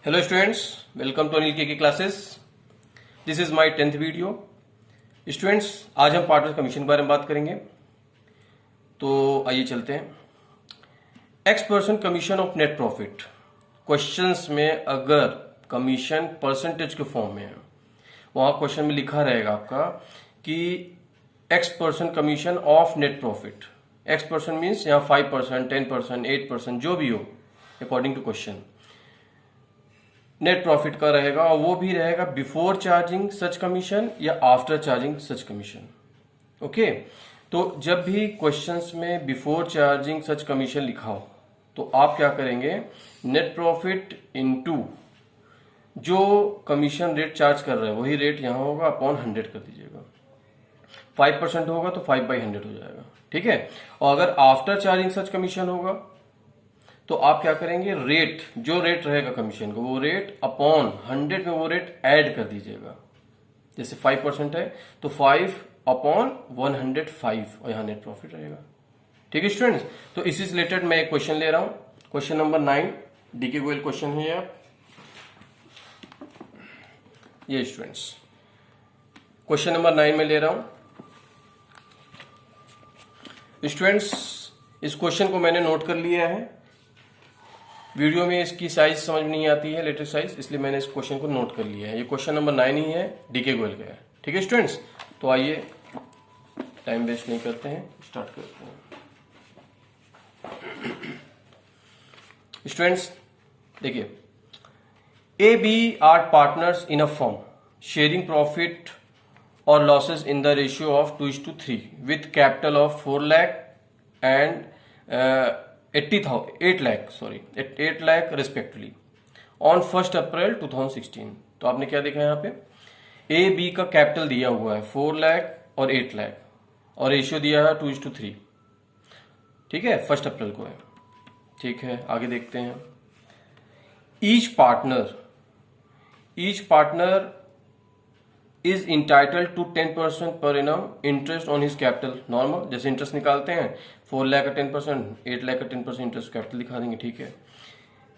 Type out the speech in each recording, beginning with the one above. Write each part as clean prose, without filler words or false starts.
Hello students, welcome to Anil के classes. This is my 10th video. Students, आज हम partner commission के बारे में बात करेंगे। तो आइए चलते हैं। X% commission of net profit. Questions में अगर कमीशन परसेंटेज के फॉर्म में है, वहां क्वेश्चन में लिखा रहेगा आपका कि X% commission of net profit. X% means यहाँ 5%, 10%, 8% जो भी हो according to question net profit का रहेगा, और वो भी रहेगा बिफोर चार्जिंग सच कमीशन या after charging such commission. Okay, तो जब भी क्वेश्चंस में बिफोर चार्जिंग सच कमीशन लिखा हो तो आप क्या करेंगे, नेट प्रॉफिट इनटू जो कमीशन रेट चार्ज कर रहे हैं वही रेट यहां होगा अपॉन 100 कर दीजिएगा। 5% होगा तो 5/100 हो जाएगा। ठीक है, और अगर आफ्टर चार्जिंग सच कमीशन होगा तो आप क्या करेंगे, रेट जो रेट रहेगा कमीशन का वो रेट अपॉन 100 में वो रेट ऐड कर दीजिएगा। जैसे 5% है तो 5/105 और यहां नेट प्रॉफिट रहेगा। ठीक है स्टूडेंट्स, तो इसी से रिलेटेड मैं एक क्वेश्चन ले रहा हूं। Question number 9 DK Goyal question है ये स्टूडेंट्स। क्वेश्चन नंबर 9 में ले रहा हूं स्टूडेंट्स। इस क्वेश्चन को मैंने नोट कर लिया है। वीडियो में इसकी साइज समझ में नहीं आती है, लेटेस्ट साइज, इसलिए मैंने इस क्वेश्चन को नोट कर लिया है। ये क्वेश्चन नंबर 9 ही है, डीके गोयल का है। ठीक है स्टूडेंट्स, तो आइए टाइम वेस्ट नहीं करते हैं, स्टार्ट करते हैं। स्टूडेंट्स देखिए, A B are partners in a firm sharing profit और losses in the ratio of 2:3 with capital of 4 lakh and 8 lakh respectively on 1 April 2016। तो आपने क्या देखा यहाँ पे, ए बी का कैपिटल दिया हुआ है 4 लाख और 8 लाख और रेशियो दिया है 2:3। ठीक है, 1 अप्रैल को है। ठीक है, आगे देखते हैं। Each partner is entitled to 10% per annum interest on his capital. Normal जैसे इंटरेस्ट निकालते हैं, 4 लाख का 10%, 8 लाख का 10% इंटरेस्ट कैपिटल दिखा देंगे। ठीक है।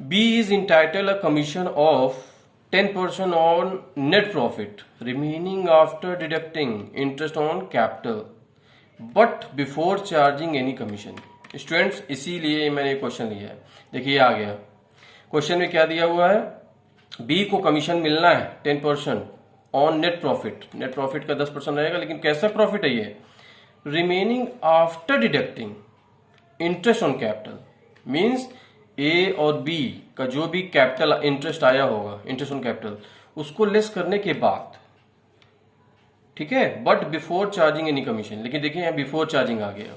B is entitled a commission of 10% on net profit remaining after deducting interest on capital but before charging any commission. Students, इसीलिए मैंने क्वेश्चन लिया है। देखिए आ गया क्वेश्चन में क्या दिया हुआ है, बी को कमीशन मिलना है 10% on net profit. Net profit का 10% रहेगा, लेकिन कैसा प्रॉफिट है ये, remaining after deducting interest on capital. Means A और बी का जो भी कैपिटल इंटरेस्ट आया होगा, इंटरेस्ट ऑन कैपिटल, उसको लेस करने के बाद। ठीक है, but before charging any commission. लेकिन देखिए यहाँ बिफोर चार्जिंग आ गया,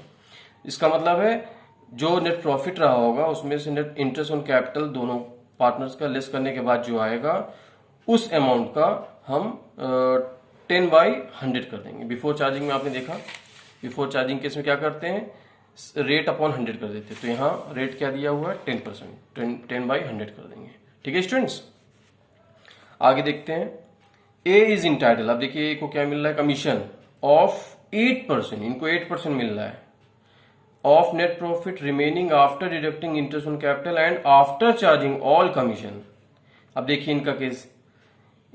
इसका मतलब है जो नेट प्रॉफिट रहा होगा उसमें से नेट इंटरेस्ट ऑन कैपिटल दोनों पार्टनर्स का लेस करने के बाद जो आएगा उस अमाउंट का हम 10/100 कर देंगे। बिफोर चार्जिंग में आपने देखा, बिफोर चार्जिंग केस में क्या करते हैं, रेट अपॉन 100 कर देते हैं। तो यहाँ रेट क्या दिया हुआ है, 10%, 10/100 कर देंगे। ठीक है स्टूडेंट्स, आगे देखते हैं। ए इज इंटाइटल, अब देखिए ए को क्या मिल रहा है, कमीशन ऑफ 8%, इनको 8% मिल रहा है of net profit remaining after deducting interest on capital and after charging all commission. अब देखिए इनका केस,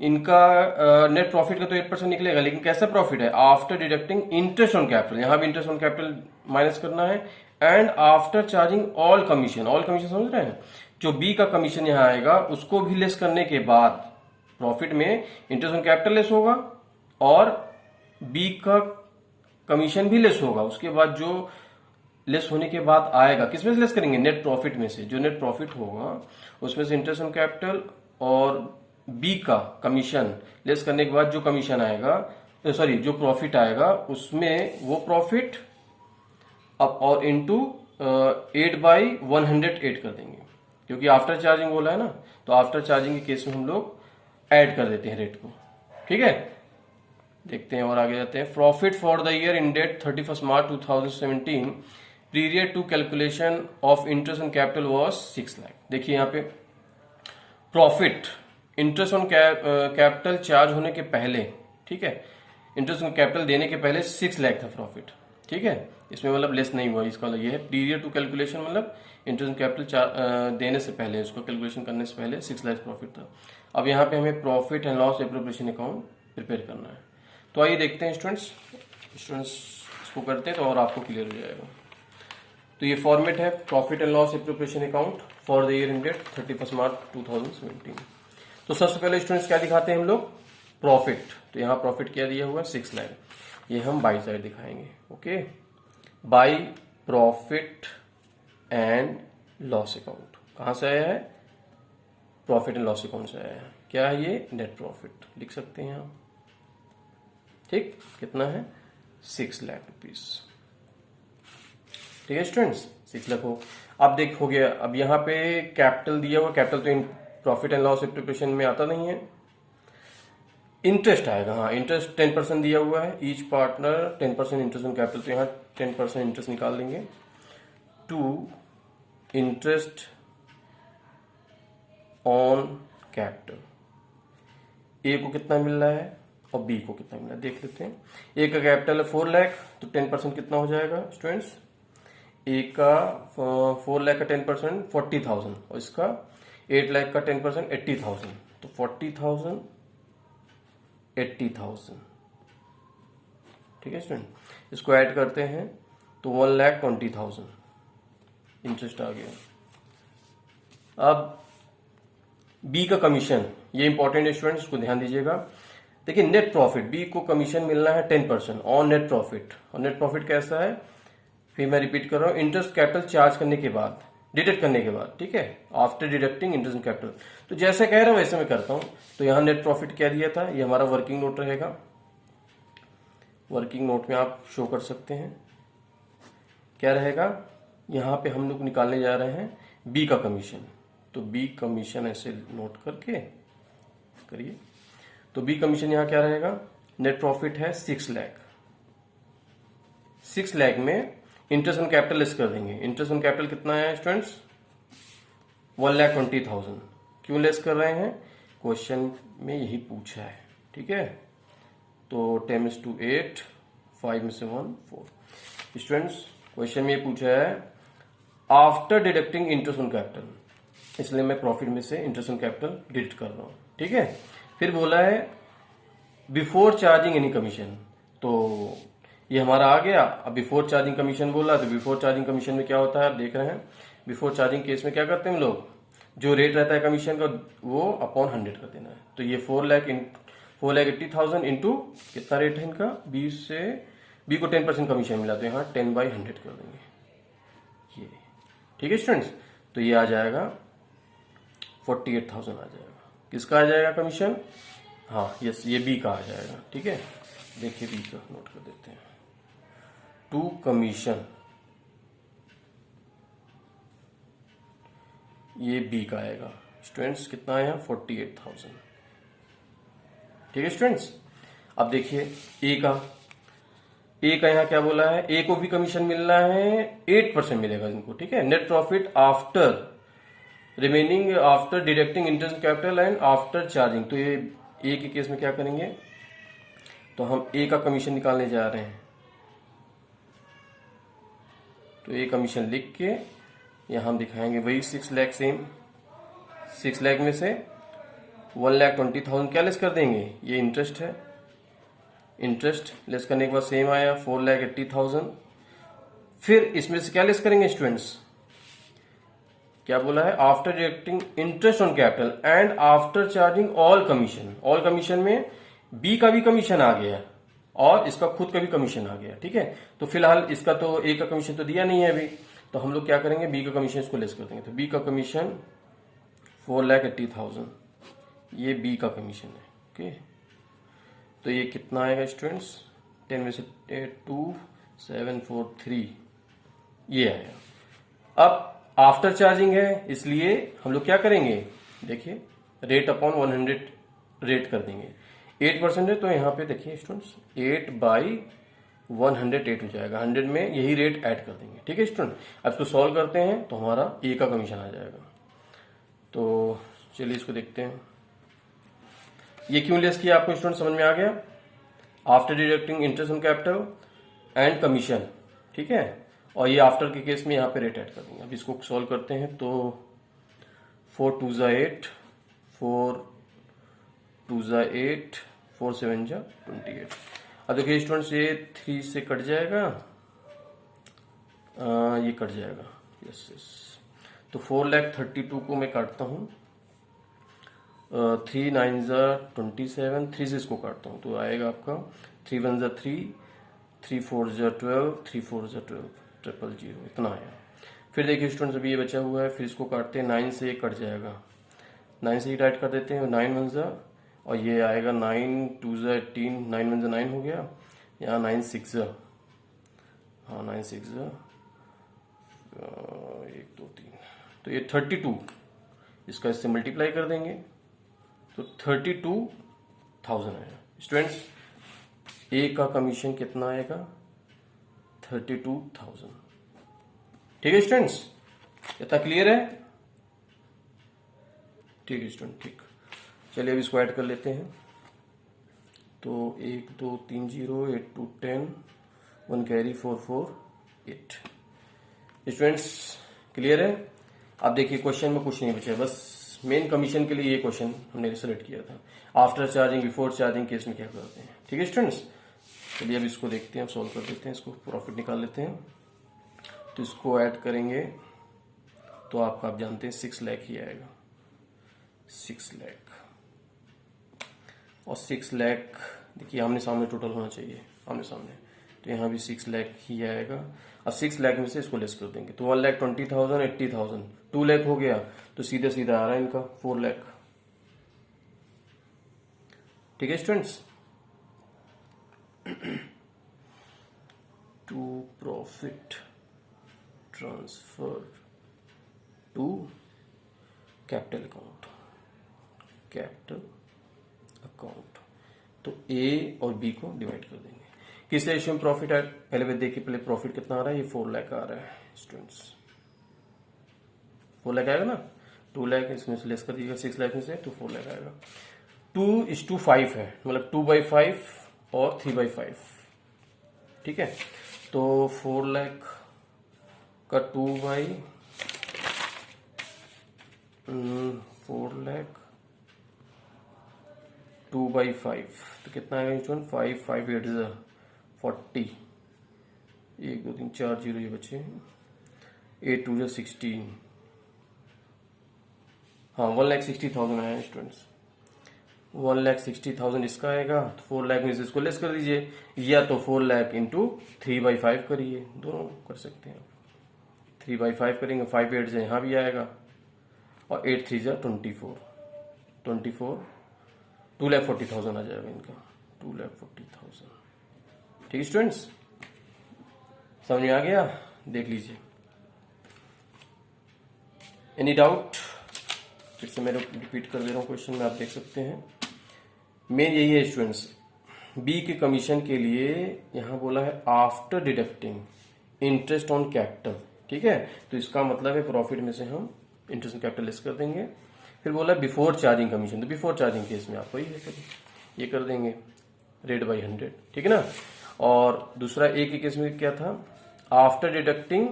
इनका नेट प्रॉफिट का तो 8% निकलेगा, लेकिन कैसा प्रॉफिट है, after deducting interest on capital. यहां भी इंटरेस्ट ऑन कैपिटल माइनस करना है and after charging all commission. All commission समझ रहे हैं, जो बी का कमीशन यहां आएगा उसको भी लेस करने के बाद प्रॉफिट में इंटरेस्ट ऑन कैपिटल लेस होगा और बी का कमीशन भी लेस होगा। उसके बाद जो लेस होने के बाद आएगा, किसमें से लेस करेंगे, नेट प्रॉफिट में से। जो नेट प्रॉफिट होगा उसमें से इंटरेस्ट ऑन कैपिटल और बी का कमीशन लेस करने के बाद जो कमीशन आएगा, सॉरी जो प्रॉफिट आएगा उसमें वो प्रॉफिट अब और इंटू 8/108 कर देंगे, क्योंकि आफ्टर चार्जिंग बोला है ना, तो आफ्टर चार्जिंग के केस में हम लोग ऐड कर देते हैं रेट को। ठीक है, देखते हैं और आगे जाते हैं। Profit for the year ended 31 March 2017 period to calculation of interest on capital was 6 lakh. देखिए यहाँ पे profit interest on capital charge होने के पहले, ठीक है, इंटरेस्ट ऑन कैपिटल देने के पहले 6 लाख था प्रॉफिट। ठीक है, इसमें मतलब लेस नहीं हुआ, इसका मतलब ये है पीरियड टू कैलकुलेशन, मतलब इंटरेस्ट कैपिटल देने से पहले, उसको कैलकुलेशन करने से पहले 6 लाख प्रॉफिट था। अब यहाँ पे हमें profit and loss appropriation account prepare करना है। तो आइए देखते हैं स्टूडेंट्स इसको करते हैं तो और आपको क्लियर हो जाएगा। तो ये फॉर्मेट है profit and loss appropriation account for the year ended 31 March 2017। तो सबसे पहले स्टूडेंट्स क्या दिखाते हैं हम लोग, प्रॉफिट। तो यहाँ प्रॉफिट क्या दिया हुआ है 6 लाख, ये हम बाई साइड दिखाएंगे। Okay, by profit and loss account कहां से आया है, प्रॉफिट एंड लॉस अकाउंट से आया है। क्या है ये, नेट प्रॉफिट लिख सकते हैं आप। ठीक, कितना है 6 लाख रुपीज। ठीक है स्टूडेंट्स, 6 लाख हो। अब देख हो गया। अब यहाँ पे कैपिटल दिया हुआ, कैपिटल तो in profit and loss appropriation में आता नहीं है। इंटरेस्ट आएगा, हाँ इंटरेस्ट 10% दिया हुआ है, each partner 10% interest on capital, तो यहाँ 10% इंटरेस्ट निकाल देंगे। टू इंटरेस्ट ऑन कैपिटल, ए को कितना मिल रहा है और बी को कितना मिल रहा है देख लेते हैं। ए का कैपिटल है 4 लाख, तो 10% कितना हो जाएगा स्टूडेंट्स, ए का 4 लाख का 10% 40,000 और इसका 8 लाख का 10% 80,000, तो 40,000 80,000। ठीक है स्टूडेंट, इसको ऐड करते हैं तो 1,20,000 इंटरेस्ट आ गया। अब बी का कमीशन, ये इंपॉर्टेंट है स्टूडेंट्स, इसको ध्यान दीजिएगा। देखिए नेट प्रॉफिट, बी को कमीशन मिलना है 10% ऑन नेट प्रॉफिट। और नेट प्रॉफिट कैसा है, फिर मैं रिपीट कर रहा हूं, इंटरेस्ट कैपिटल चार्ज करने के बाद, डिडक्ट करने के बाद। ठीक है, आफ्टर डिडक्टिंग इंटरेस्ट कैपिटल। तो जैसे कह रहा हूं वैसे मैं करता हूं। तो यहां नेट प्रॉफिट क्या दिया था, ये हमारा वर्किंग नोट रहेगा। वर्किंग नोट में आप शो कर सकते हैं क्या रहेगा। यहां पे हम लोग निकालने जा रहे हैं बी का कमीशन, तो बी कमीशन ऐसे नोट करके करिए। तो बी कमीशन यहां क्या रहेगा, नेट प्रॉफिट है 6 लाख। 6 लाख में इंटरेस्ट ऑन कैपिटल लेस कर देंगे। इंटरेस्ट ऑन कैपिटल कितना है स्टूडेंट्स, 1,20,000। क्यों लेस कर रहे हैं, क्वेश्चन में यही पूछा है। ठीक है, तो 10:8, 5 में से 1 4। स्टूडेंट्स क्वेश्चन में ये पूछा है after deducting interest on capital, इसलिए मैं प्रॉफिट में से इंटरेस्ट ऑन कैपिटल डिडक्ट कर रहा हूं। ठीक है, फिर बोला है बिफोर चार्जिंग एनी कमीशन, तो ये हमारा आ गया। अब बिफोर चार्जिंग कमीशन बोला, तो बिफोर चार्जिंग कमीशन में क्या होता है आप देख रहे हैं। बिफोर चार्जिंग केस में क्या करते हैं हम लोग, जो रेट रहता है कमीशन का वो अपॉन 100 कर देना है। तो ये 4,80,000 इंटू कितना रेट है इनका, बी को 10% कमीशन मिला, तो यहाँ 10/100 कर देंगे ये। ठीक है स्टूडेंट्स, तो ये आ जाएगा 48,000 आ जाएगा। किसका आ जाएगा कमीशन, हाँ यस, ये बी का आ जाएगा। ठीक है, देखिए बी का नोट कर देते हैं। टू कमीशन, ये बी का आएगा स्टूडेंट्स, कितना आया 48,000। ठीक है स्टूडेंट्स, अब देखिए ए का यहाँ क्या बोला है, ए को भी कमीशन मिलना है 8% मिलेगा इनको। ठीक है, net profit after remaining after deducting interest capital and after charging. तो ये ए के केस में क्या करेंगे, तो हम ए का कमीशन निकालने जा रहे हैं। तो ए कमीशन लिख के यहां हम दिखाएंगे वही 6 लाख, सेम 6 लाख में से 1,20,000 क्या लेस कर देंगे, ये इंटरेस्ट है। इंटरेस्ट लेस करने के बाद सेम आया 4,80,000। फिर इसमें से क्या लेस करेंगे स्टूडेंट्स, क्या बोला है, after deducting interest on capital and after charging all commission. All commission में बी का भी कमीशन आ गया और इसका खुद का भी कमीशन आ गया। ठीक है, तो फिलहाल इसका तो ए का कमीशन तो दिया नहीं है अभी, तो हम लोग क्या करेंगे, बी का कमीशन इसको लेस कर देंगे। तो बी का कमीशन 4,80,000, ये बी का कमीशन है। ओके, तो ये कितना आएगा स्टूडेंट्स, 10 में से 2 7 4 3, ये आएगा। अब आफ्टर चार्जिंग है, इसलिए हम लोग क्या करेंगे, देखिए रेट अपॉन 100 रेट कर देंगे। 8% है, तो यहाँ पे देखिए स्टूडेंट्स 8/108 हो जाएगा। 100 में यही रेट ऐड कर देंगे। ठीक है स्टूडेंट, अब इसको सॉल्व करते हैं तो हमारा ए का कमीशन आ जाएगा। तो चलिए इसको देखते हैं, ये क्यों लेस किया आपको स्टूडेंट समझ में आ गया। After deducting interest on capital and commission, ठीक है, और ये आफ्टर के केस में यहाँ पे रेट ऐड कर देंगे। अब इसको सॉल्व करते हैं तो 4 2 ज़ा 8, 4 2 ज़ा 8, 4 7 ज़ा 28। अब देखिए स्टूडेंट्स ये 3 से कट जाएगा, ये कट जाएगा, यस यस। तो 4,32,000 को मैं काटता हूँ, 3 9 ज़ा 27, 3 से इसको काटता हूँ तो आएगा आपका 3 1 ज़ा 3, 3 4 ज़ा 12, 3 4 ज़ा 12, 000, इतना आया। फिर देखिए स्टूडेंट्स अभी ये बचा हुआ है, फिर इसको काटते हैं, 9 से ये कट जाएगा, 9 से ही डाइट कर देते हैं, 9 1 ज़ा, और ये आएगा 9 2 ज़ा 18, 9 1 ज़ा 9 हो गया, यहाँ 9 6 ज़ा, हाँ 9 6 ज़ा 1 2 3, तो ये 32, इसका इससे मल्टीप्लाई कर देंगे तो 32,000 आएगा। स्टूडेंट्स ए का कमीशन कितना आएगा? 32,000। ठीक है स्टूडेंट्स, इतना क्लियर है? ठीक है स्टूडेंट, ठीक। चलिए अब इसको ऐड कर लेते हैं। तो 1 2 3 0, 8 2 10, 1 कैरी 4 4 8। स्टूडेंट्स क्लियर है? आप देखिए क्वेश्चन में कुछ नहीं बचा, बस मेन कमीशन के लिए ये क्वेश्चन हमने सेलेक्ट किया था। After charging, before charging case में क्या करते हैं। ठीक है स्टूडेंट्स, चलिए अब इसको देखते हैं, सॉल्व कर देते हैं, इसको प्रॉफिट निकाल लेते हैं। तो इसको ऐड करेंगे तो आपका, आप जानते हैं 6 लाख ही आएगा, 6 लाख। और 6 लाख देखिए आमने सामने टोटल होना चाहिए, आमने सामने, तो यहाँ भी 6 लाख ही आएगा। अब 6 लाख में से इसको लेस कर देंगे तो 1,20,000, 80,000, 2 लाख हो गया, तो सीधा सीधा आ रहा है इनका 4 लाख। ठीक है students, to profit transfer to capital account, capital account, तो ए और बी को डिवाइड कर देंगे। किस रेशियो में प्रॉफिट है पहले देखिए, पहले प्रॉफिट कितना आ रहा है, ये 4 लाख आ रहा है स्टूडेंट्स, 4 लाख आएगा ना, 2 लाख इसमें से लेस कर दीजिएगा 6 लाख में से, तो 4 लाख आएगा। 2:5 है, मतलब 2/5 और 3/5। ठीक है, तो 4 लाख का 4 लाख 2/5, तो कितना आएगा स्टूडेंट? 5 5 8 40, 1 2 3 4 0 ये बचे, 8 2 16, हाँ 1,60,000 आया स्टूडेंट्स, 1,60,000 इसका आएगा। तो 4 लाख में से इसको लेस कर दीजिए, या तो 4 लाख इंटू 3/5 करिए, दोनों कर सकते हैं। 3/5 करेंगे, 5 8 यहाँ भी आएगा, और 8 3 24, 24, 2,40,000 आ जाएगा इनका, 2,40,000। ठीक है स्टूडेंट्स, समझ में आ गया? देख लीजिए, एनी डाउट? फिर से मैं रिपीट कर दे रहा हूँ क्वेश्चन में, आप देख सकते हैं। मेन यही है स्टूडेंट्स, बी के कमीशन के लिए यहां बोला है after deducting interest on capital. ठीक है, तो इसका मतलब है प्रॉफिट में से हम इंटरेस्ट ऑन कैपिटल लेस कर देंगे। फिर बोला बिफोर चार्जिंग कमीशन, तो बिफोर चार्जिंग केस में आपको ये कर देंगे रेट बाई 100। ठीक है ना। और दूसरा ए के केस में क्या था, after deducting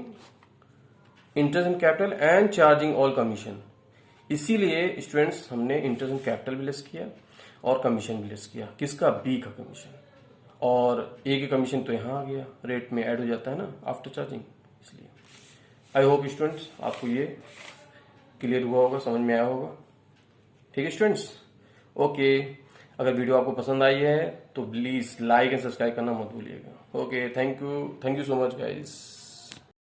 interest on capital and charging all commission. इसीलिए स्टूडेंट्स हमने इंटरेस्ट ऑन कैपिटल भी लेस किया और कमीशन भी लेस किया। किसका? बी का कमीशन। और ए के कमीशन तो यहाँ आ गया, रेट में ऐड हो जाता है ना आफ्टर चार्जिंग, इसलिए। आई होप स्टूडेंट्स आपको ये क्लियर हुआ होगा, समझ में आया होगा। ठीक है स्टूडेंट्स, ओके। अगर वीडियो आपको पसंद आई है तो प्लीज लाइक एंड सब्सक्राइब करना मत भूलिएगा। Okay, thank you so much guys.